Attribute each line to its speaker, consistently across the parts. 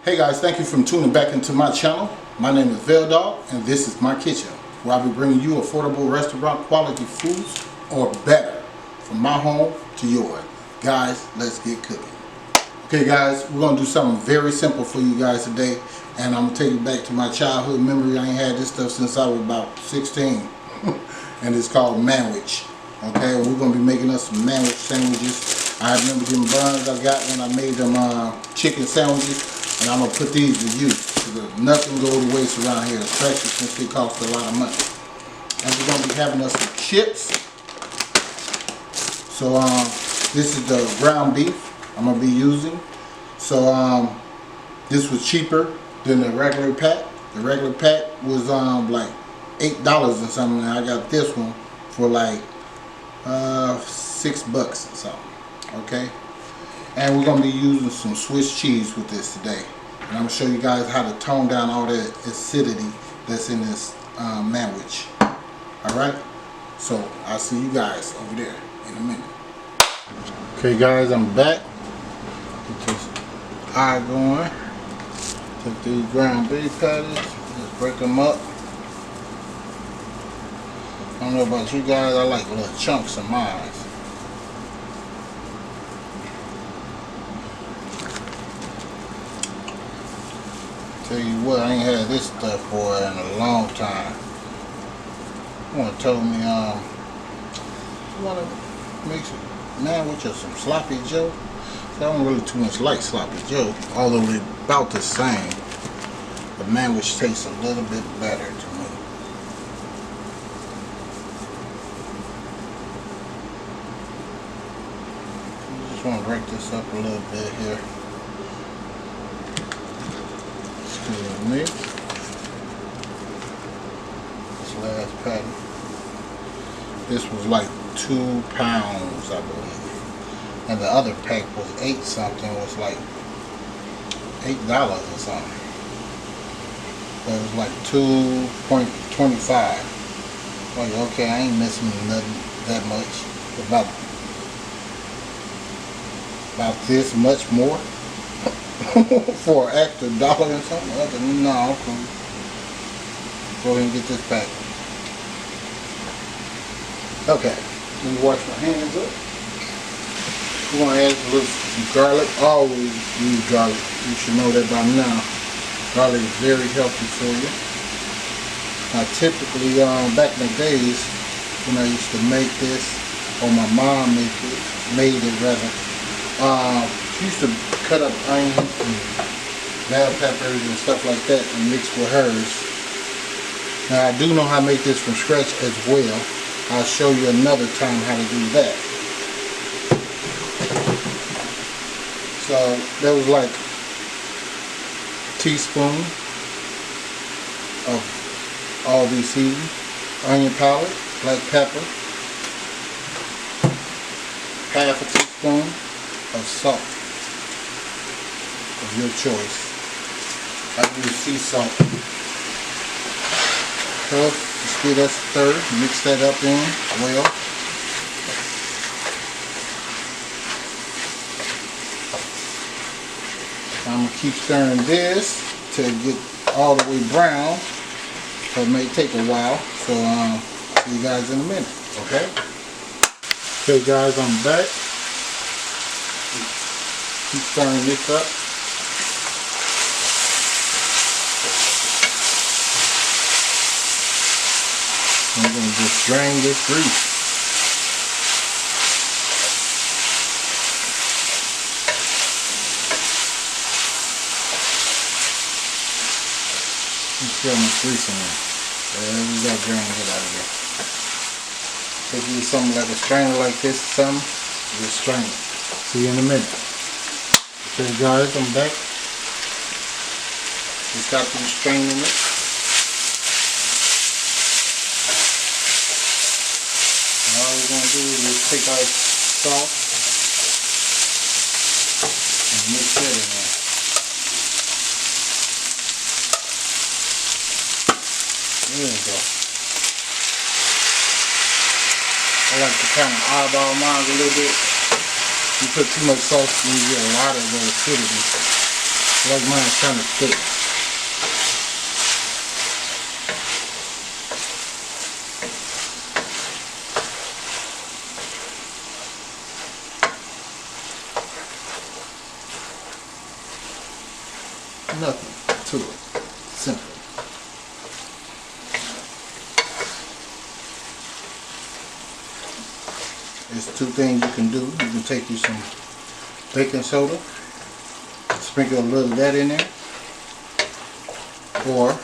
Speaker 1: Hey guys, thank you for tuning back into my channel. My name is Veldog and this is my kitchen, where I'll be bringing you affordable restaurant quality foods, or better, from my home to yours. Guys, let's get cooking. Okay guys, we're going to do something very simple for you guys today, and I'm going to take you back to my childhood memory. I ain't had this stuff since I was about 16 and it's called Manwich. Okay, we're going to be making us some Manwich sandwiches. I remember them buns I got when I made them chicken sandwiches, and I'm going to put these to use. Nothing goes to waste around here, especially since they cost a lot of money. And we're going to be having us some chips. So this is the ground beef I'm going to be using. So this was cheaper than the regular pack. The regular pack was like $8 or something, and I got this one for like $6 or something. Okay, and we're going to be using some Swiss cheese with this today, and I'm going to show you guys how to tone down all that acidity that's in this Manwich. Alright, so I'll see you guys over there in a minute. Okay guys, I'm back. Get this eye going. Take these ground beef patties, just break them up. I don't know about you guys, I like little chunks of mine. Tell you what, I ain't had this stuff for in a long time. Someone told me, you want to make some Manwich or some sloppy joe? I don't really too much like sloppy joe, although they're about the same. But Manwich tastes a little bit better to me. Just want to break this up a little bit here. Excuse me. This last patty. This was like 2 pounds, I believe. And the other pack was 8 something. It was like $8 or something. So it was like 2.25. Like, okay, I ain't missing nothing that much. About this much more. For an extra dollar or something? No, I'm cool. Go ahead and get this back. Okay, let me wash my hands up. We're going to add a little garlic. Always use garlic. You should know that by now. Garlic is very healthy for you. Now typically, back in the days when I used to make this, or my mom made it rather, she used to cut up onions and bell peppers and stuff like that and mix with hers. Now I do know how to make this from scratch as well. I'll show you another time how to do that. So that was like a teaspoon of all these seasonings, onion powder, black pepper, half a teaspoon of salt of your choice. I use sea salt. So just give that a stir, mix that up in well. I'm gonna keep stirring this till it get all the way brown. So it may take a while. So see you guys in a minute. Okay. Okay guys, I'm back. Keep stirring this up. I'm going to just drain this grease. You see how much grease in there. You got to drain it out of there. If you use something like a strainer like this or something, just strain it. See you in a minute. Okay guys, I'm back. Just got through straining it. And all we're going to do is just take our salt and mix that in there. There we go. I like to kind of eyeball mine a little bit. You put too much sauce and you get a lot of acidity. like mine's kind of thick. Nothing to it. Simple. There's two things you can do. You can take you some baking soda, sprinkle a little of that in there, or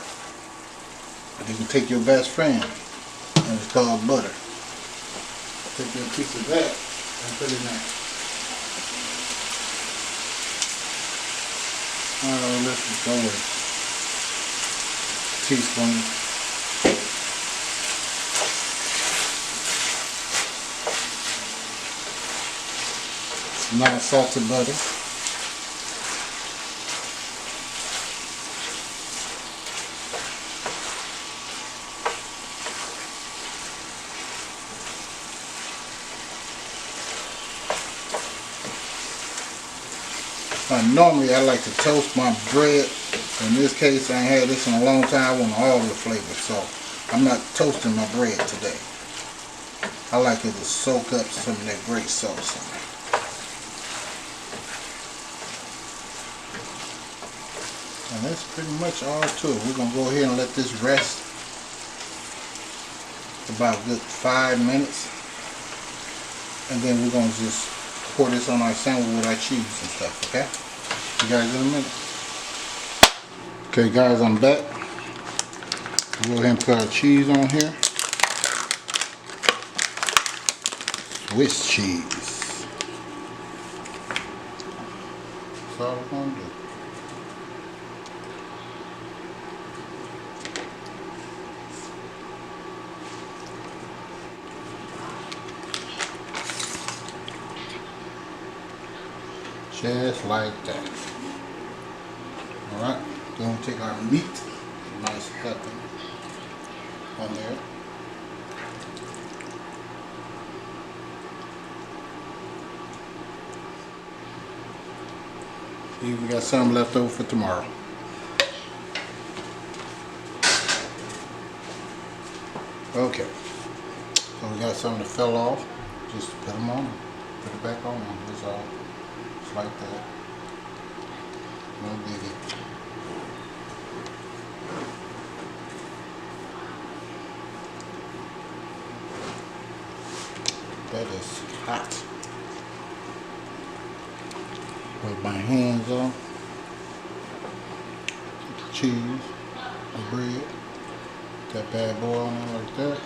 Speaker 1: you can take your best friend, and it's called butter. Take you a piece of that and put it in there. Let's just go with a teaspoon. Nice salted butter. Normally I like to toast my bread. In this case I ain't had this in a long time. I want all the flavor, so I'm not toasting my bread today. I like it to soak up some of that great sauce in there. And that's pretty much all to it. We're going to go ahead and let this rest about a good 5 minutes. And then we're going to just pour this on our sandwich with our cheese and stuff, okay? See you guys in a minute. Okay guys, I'm back. We'll go ahead and put our cheese on here. Swiss cheese. That's all we're going to do. Just like that. Alright, then we'll take our meat, nice helping on there. See, we got some left over for tomorrow. Okay, so we got some that fell off. Just put them on, put it back on. That's all. Like that. No biggie. That is hot. With my hands on. Get the cheese, the bread. That bad boy on there like that.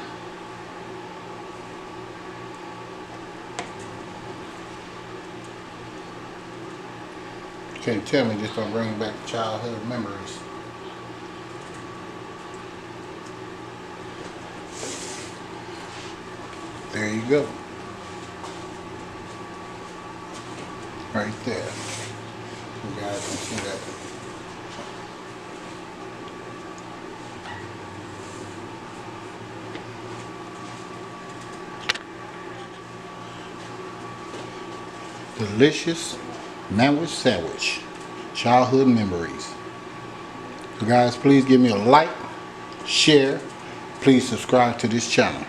Speaker 1: Can't tell me this don't bring back childhood memories. There you go. Right there. You guys can see that. Delicious Manwich sandwich. Childhood memories. So guys, please give me a like, share, please subscribe to this channel.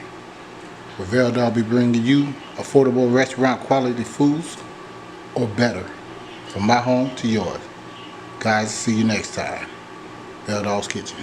Speaker 1: Where Veldog will be bringing you affordable restaurant quality foods or better from my home to yours. Guys, see you next time. Veldog's Kitchen.